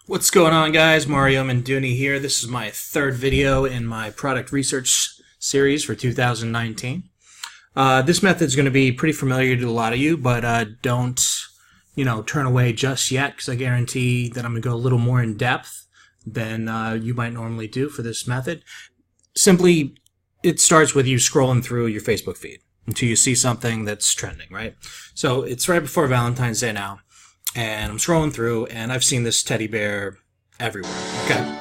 What's going on, guys? Mario Manduni here. This is my third video in my product research series for 2019. This method is going to be pretty familiar to a lot of you, but don't turn away just yet, because I guarantee that I'm going to go a little more in depth than you might normally do for this method. Simply, it starts with you scrolling through your Facebook feed until you see something that's trending, right? So it's right before Valentine's Day now. And I'm scrolling through, and I've seen this teddy bear everywhere, okay?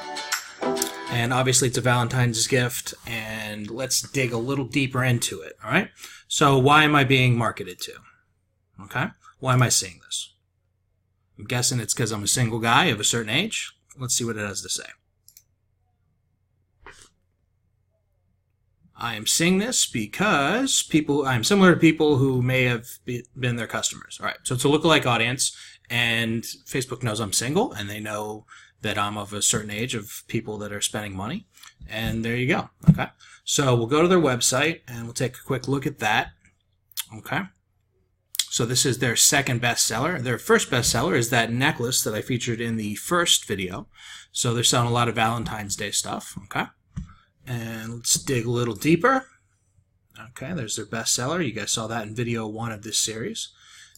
And obviously it's a Valentine's gift, and let's dig a little deeper into it, all right? So why am I being marketed to, okay? Why am I seeing this? I'm guessing it's because I'm a single guy of a certain age. Let's see what it has to say. I am seeing this because I'm similar to people who may have been their customers. All right, so it's a lookalike audience, and Facebook knows I'm single, and they know that I'm of a certain age of people that are spending money, and there you go. Okay, so we'll go to their website, and we'll take a quick look at that. Okay, so this is their second bestseller. Their first bestseller is that necklace that I featured in the first video. So they're selling a lot of Valentine's Day stuff. Okay. And let's dig a little deeper. Okay, there's their bestseller. You guys saw that in video 1 of this series.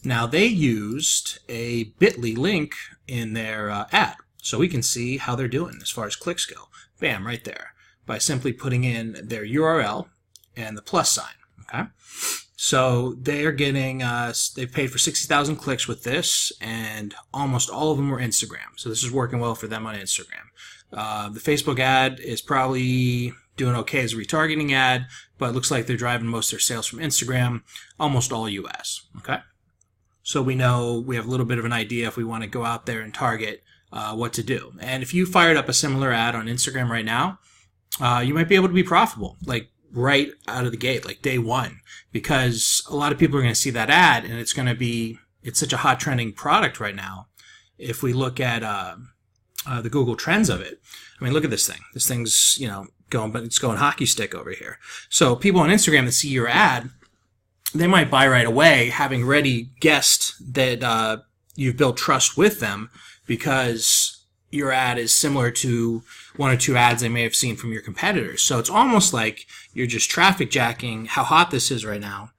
Now, they used a bit.ly link in their ad, so we can see how they're doing as far as clicks go. Bam, right there, by simply putting in their URL and the plus sign. Okay, so they are getting, they've paid for 60,000 clicks with this, and almost all of them were Instagram. So this is working well for them on Instagram. The Facebook ad is probably doing okay as a retargeting ad, but it looks like they're driving most of their sales from Instagram, almost all US. Okay, so we know, we have a little bit of an idea if we want to go out there and target what to do. And if you fired up a similar ad on Instagram right now, you might be able to be profitable, like right out of the gate, like day one, because a lot of people are going to see that ad, and it's such a hot trending product right now. If we look at the Google Trends of it, I mean, look at this thing. This thing's, it's going hockey stick over here. So people on Instagram that see your ad, they might buy right away, having already guessed that you've built trust with them because your ad is similar to one or two ads they may have seen from your competitors. So it's almost like you're just traffic jacking how hot this is right now.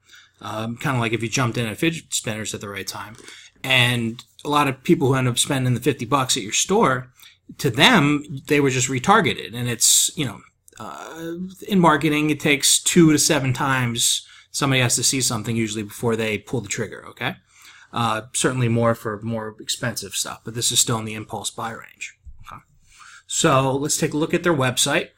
Kind of like if you jumped in at fidget spinners at the right time. And a lot of people who end up spending the $50 at your store, to them, they were just retargeted. And it's, in marketing, it takes 2 to 7 times somebody has to see something usually before they pull the trigger, okay? Certainly more for more expensive stuff, but this is still in the impulse buy range. Okay. So let's take a look at their website.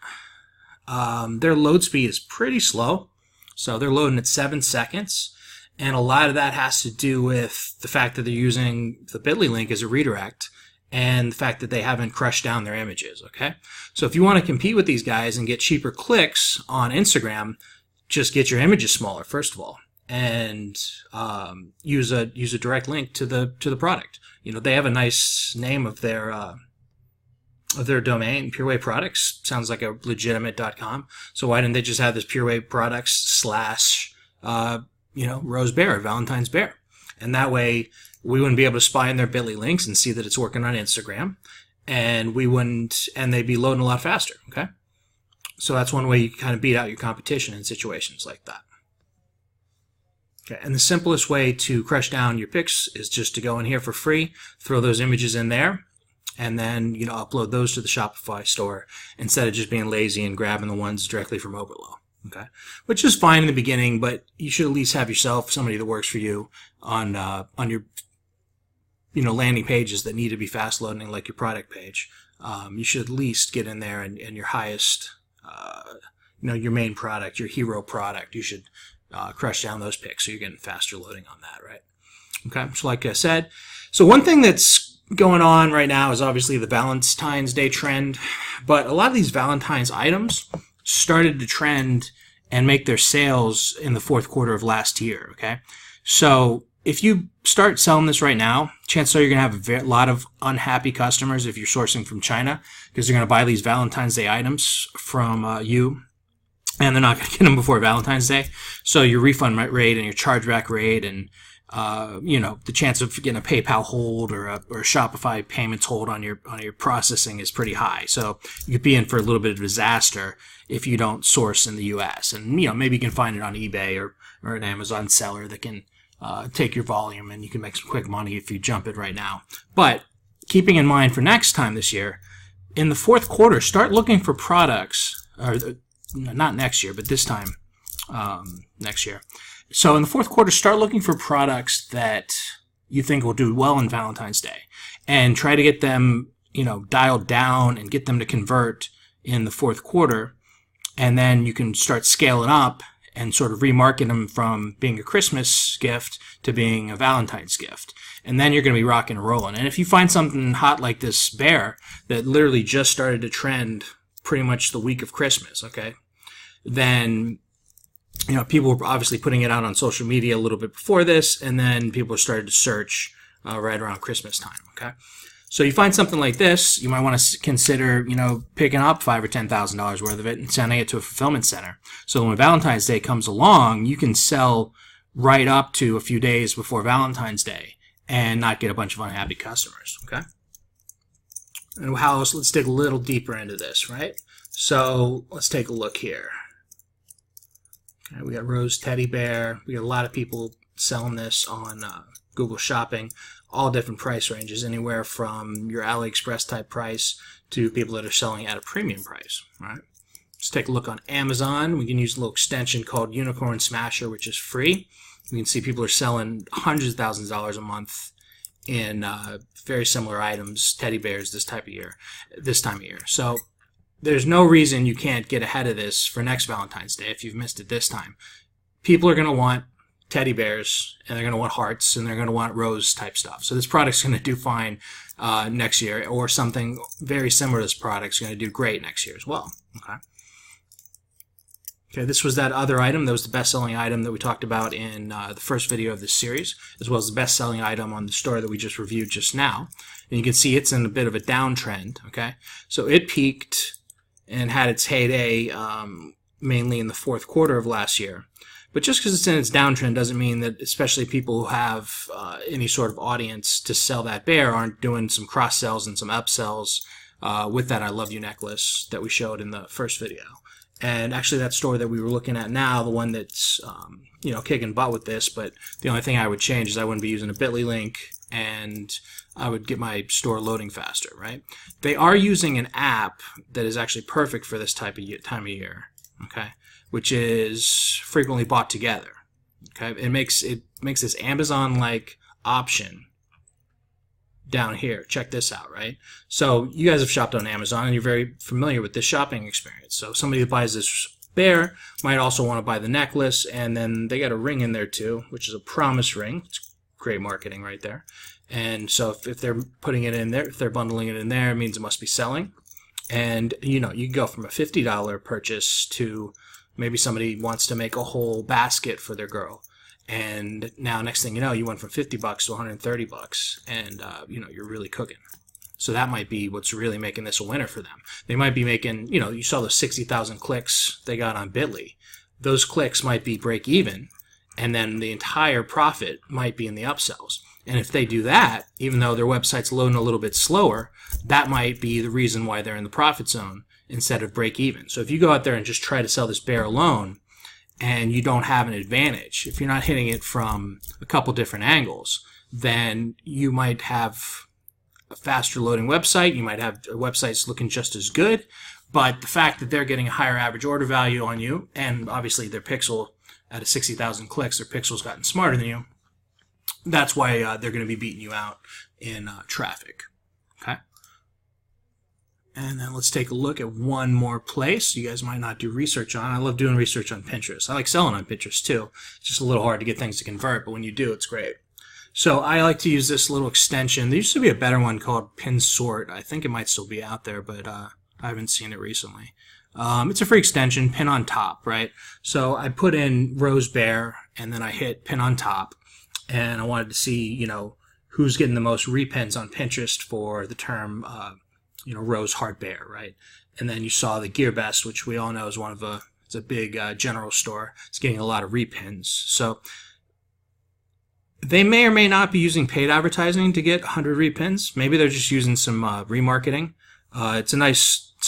Their load speed is pretty slow. So they're loading at 7 seconds. And a lot of that has to do with the fact that they're using the bit.ly link as a redirect, and the fact that they haven't crushed down their images, okay? So if you want to compete with these guys and get cheaper clicks on Instagram, just get your images smaller, first of all, and use a direct link to the product. They have a nice name of their domain, Pureway Products. Sounds like a legitimate.com. So why didn't they just have this Pureway Products / Rose Bear, Valentine's Bear? And that way we wouldn't be able to spy in their bit.ly links and see that it's working on Instagram, and they'd be loading a lot faster, okay? So that's one way you can kind of beat out your competition in situations like that. Okay, and the simplest way to crush down your pics is just to go in here for free, throw those images in there, and then, upload those to the Shopify store instead of just being lazy and grabbing the ones directly from Oberlo. Okay, which is fine in the beginning, but you should at least have yourself somebody that works for you on your landing pages that need to be fast loading, like your product page. You should at least get in there and your highest, your main product, your hero product. You should crush down those pics so you're getting faster loading on that, right? Okay, so like I said, so one thing that's going on right now is obviously the Valentine's Day trend, but a lot of these Valentine's items started to trend and make their sales in the fourth quarter of last year, okay? So if you start selling this right now, chances are you're going to have a lot of unhappy customers if you're sourcing from China, because they're going to buy these Valentine's Day items from you, and they're not going to get them before Valentine's Day. So your refund rate and your chargeback rate and the chance of getting a PayPal hold or a Shopify payments hold on your processing is pretty high. So you could be in for a little bit of disaster if you don't source in the U.S. And maybe you can find it on eBay or an Amazon seller that can take your volume, and you can make some quick money if you jump it right now. But keeping in mind for next time this year, in the fourth quarter, start looking for products, or not next year, but this time next year. So in the fourth quarter, start looking for products that you think will do well on Valentine's Day, and try to get them, dialed down and get them to convert in the fourth quarter. And then you can start scaling up and sort of remarket them from being a Christmas gift to being a Valentine's gift. And then you're going to be rocking and rolling. And if you find something hot like this bear that literally just started to trend pretty much the week of Christmas, okay, then people were obviously putting it out on social media a little bit before this, and then people started to search right around Christmas time, okay? So you find something like this, you might want to consider, picking up $5,000 or $10,000 worth of it and sending it to a fulfillment center. So when Valentine's Day comes along, you can sell right up to a few days before Valentine's Day and not get a bunch of unhappy customers, okay? And how else? Let's dig a little deeper into this, right? So let's take a look here. Okay, we got Rose Teddy Bear. We got a lot of people selling this on Google Shopping, all different price ranges, anywhere from your AliExpress type price to people that are selling at a premium price. All right. Let's take a look on Amazon. We can use a little extension called Unicorn Smasher, which is free. We can see people are selling hundreds of thousands of dollars a month in very similar items, teddy bears, this time of year. So there's no reason you can't get ahead of this for next Valentine's Day if you've missed it this time. People are going to want teddy bears, and they're going to want hearts, and they're going to want rose type stuff. So this product's going to do fine next year, or something very similar to this product's going to do great next year as well. Okay, this was that other item. That was the best-selling item that we talked about in the first video of this series, as well as the best-selling item on the store that we just reviewed just now. And you can see it's in a bit of a downtrend, okay? So it peaked and had its heyday mainly in the fourth quarter of last year. But just because it's in its downtrend doesn't mean that, especially people who have any sort of audience to sell that bear, aren't doing some cross-sells and some upsells with that I Love You necklace that we showed in the first video. And actually that store that we were looking at now, the one that's kicking butt with this, but the only thing I would change is I wouldn't be using a bit.ly link, and I would get my store loading faster, right? They are using an app that is actually perfect for this time of year, okay, which is frequently bought together. Okay, it makes this Amazon-like option down here. Check this out, right? So you guys have shopped on Amazon, and you're very familiar with this shopping experience. So somebody that buys this bear might also want to buy the necklace, and then they got a ring in there too, which is a promise ring. It's great marketing right there. And so if they're putting it in there, if they're bundling it in there, it means it must be selling. And you can go from a $50 purchase to maybe somebody wants to make a whole basket for their girl. And now next thing you know, you went from $50 to $130, and you're really cooking. So that might be what's really making this a winner for them. They might be making, you saw the 60,000 clicks they got on Bit.ly. Those clicks might be break even, and then the entire profit might be in the upsells. And if they do that, even though their website's loading a little bit slower, that might be the reason why they're in the profit zone instead of break even. So if you go out there and just try to sell this bear alone, and you don't have an advantage, if you're not hitting it from a couple different angles, then you might have a faster loading website. You might have websites looking just as good, but the fact that they're getting a higher average order value on you, and obviously their pixel at a 60,000 clicks, their pixel's gotten smarter than you, that's why they're going to be beating you out in traffic. Okay. And then let's take a look at one more place you guys might not do research on. I love doing research on Pinterest. I like selling on Pinterest too. It's just a little hard to get things to convert, but when you do, it's great. So I like to use this little extension. There used to be a better one called Pinsort. I think it might still be out there, but I haven't seen it recently. It's a free extension, pin on top, right? So I put in Rose Bear, and then I hit pin on top, and I wanted to see, who's getting the most repins on Pinterest for the term Rose Heart Bear, right? And then you saw the Gear Best, which we all know is it's a big general store. It's getting a lot of repins. So They may or may not be using paid advertising to get 100 repins. Maybe they're just using some remarketing. It's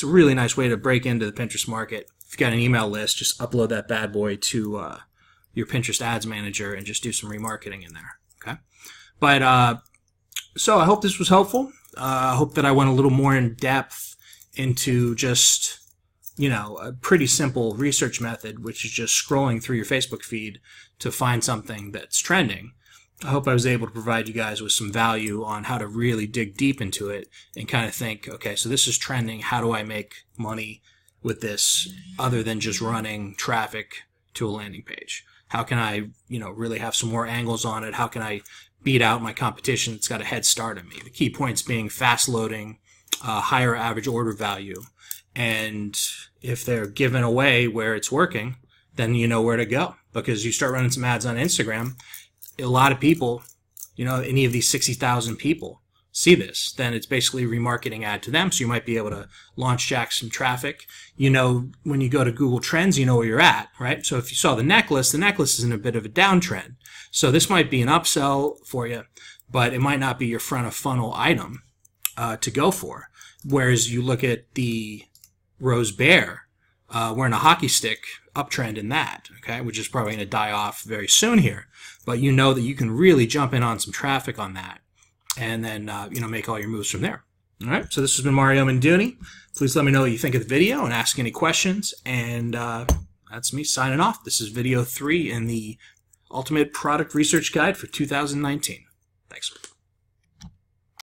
a really nice way to break into the Pinterest market. If you've got an email list, just upload that bad boy to your Pinterest ads manager and just do some remarketing in there. Okay. But so I hope this was helpful. I hope that I went a little more in depth into just, a pretty simple research method, which is just scrolling through your Facebook feed to find something that's trending. I hope I was able to provide you guys with some value on how to really dig deep into it and kind of think, okay, so this is trending. How do I make money with this other than just running traffic to a landing page? How can I, really have some more angles on it? How can I beat out my competition that's got a head start on me? The key points being fast loading, higher average order value. And if they're given away where it's working, then you know where to go, because you start running some ads on Instagram. A lot of people, any of these 60,000 people see this, then it's basically a remarketing ad to them. So you might be able to launch jack some traffic. When you go to Google Trends, you know where you're at, right? So if you saw the necklace is in a bit of a downtrend. So this might be an upsell for you, but it might not be your front of funnel item to go for. Whereas you look at the Rose Bear, we're in a hockey stick uptrend in that, okay, which is probably going to die off very soon here. But you know that you can really jump in on some traffic on that and then, make all your moves from there. All right, so this has been Mario Menduni. Please let me know what you think of the video and ask any questions. And that's me signing off. This is video 3 in the Ultimate Product Research Guide for 2019. Thanks.